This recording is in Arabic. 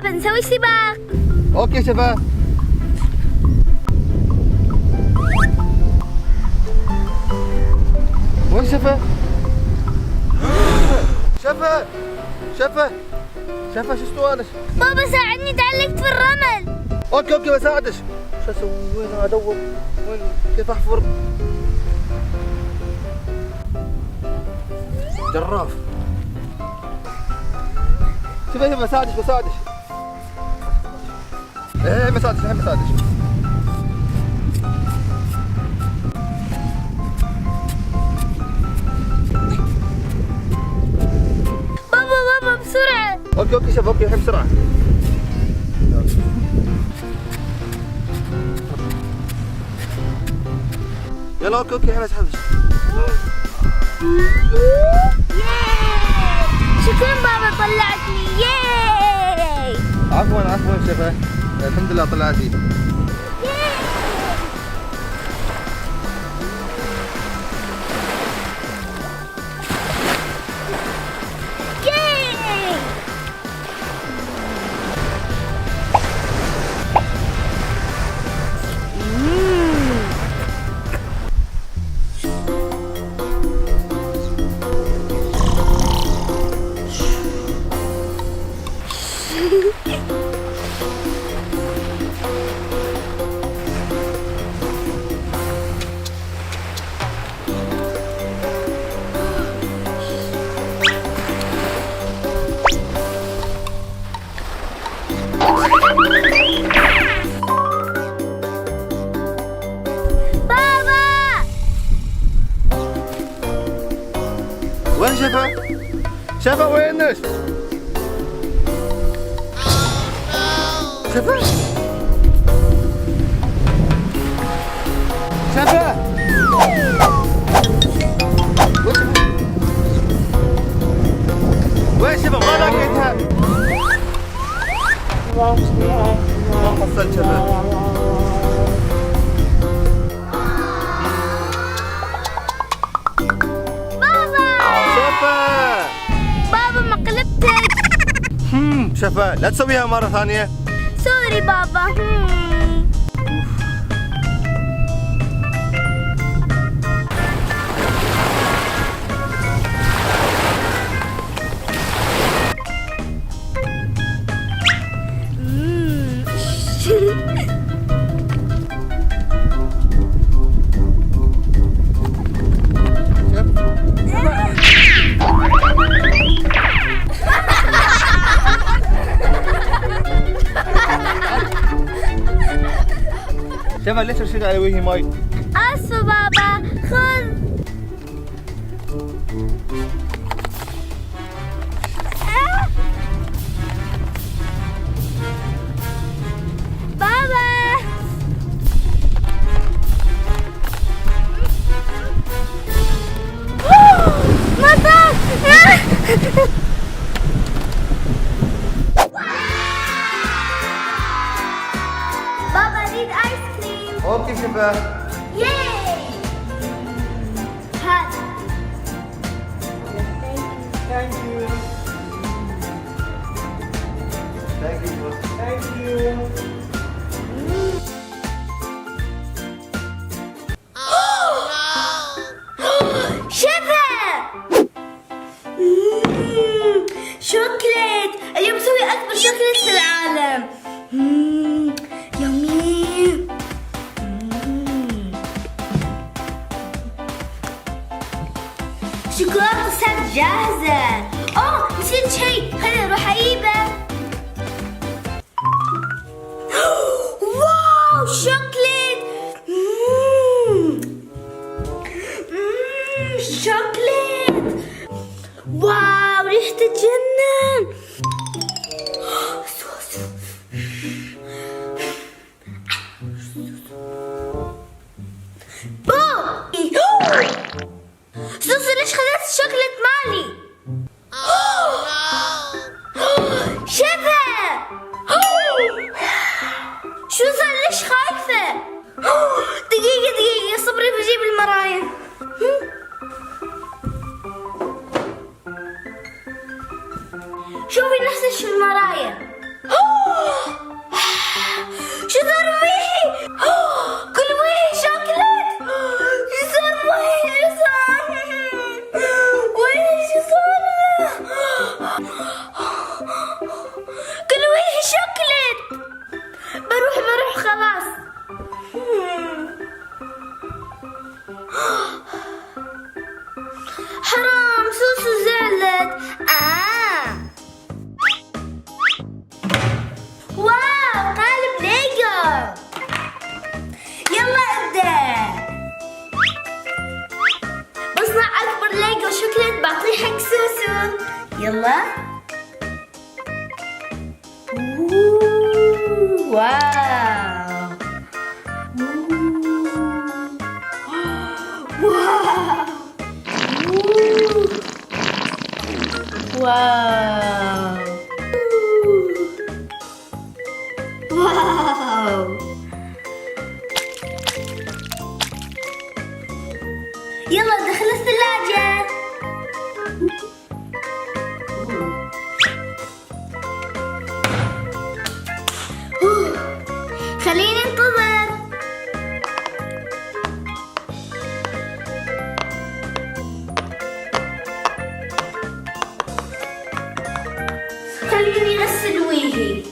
بابا نسوي سباق. اوكي شباب. وين شفا؟ شفا شفا شفا شو سؤالك؟ بابا ساعدني تعلقت في الرمل. اوكي بساعدك. شو اسوي؟ وين ادور؟ وين كيف احفر؟ جراف. شوفي بساعدك. ايه بساعدك. بابا بسرعة. اوكي شوف الحين بسرعة. يلا اوكي الحين اسحبك. شكرا بابا طلعتني. ياي. عفوا شفا. الحمد لله طلعتي. وين شفا وينك؟ شفا وين شفا؟ ما لقيتها. ما حصلت شفا. بابا مقلبتك. شفا لا تسويها مرة ثانية. سوري بابا. شفا ليش رشيت على وجهي ماي؟ اسفة بابا. خذ. بابا مطر. بابا اريد ايس كريم. اوكي شفا. ياي. هذا. Thank you. شفا. شوكليت. اليوم بسوي اكبر شوكليت في العالم. يمين. شوكولاتة صارت جاهزة. نسيت شيء. خليني اروح اجيبه. واو شوكليت. شوكليت. واو ريحة تجنن. سوسو ليش خذت الشوكليت مالي؟ سوسو. يلا. واو. واو. واو. واو. يلا دخل الثلاجة. خليني انتظر. خليني اغسل وجهي.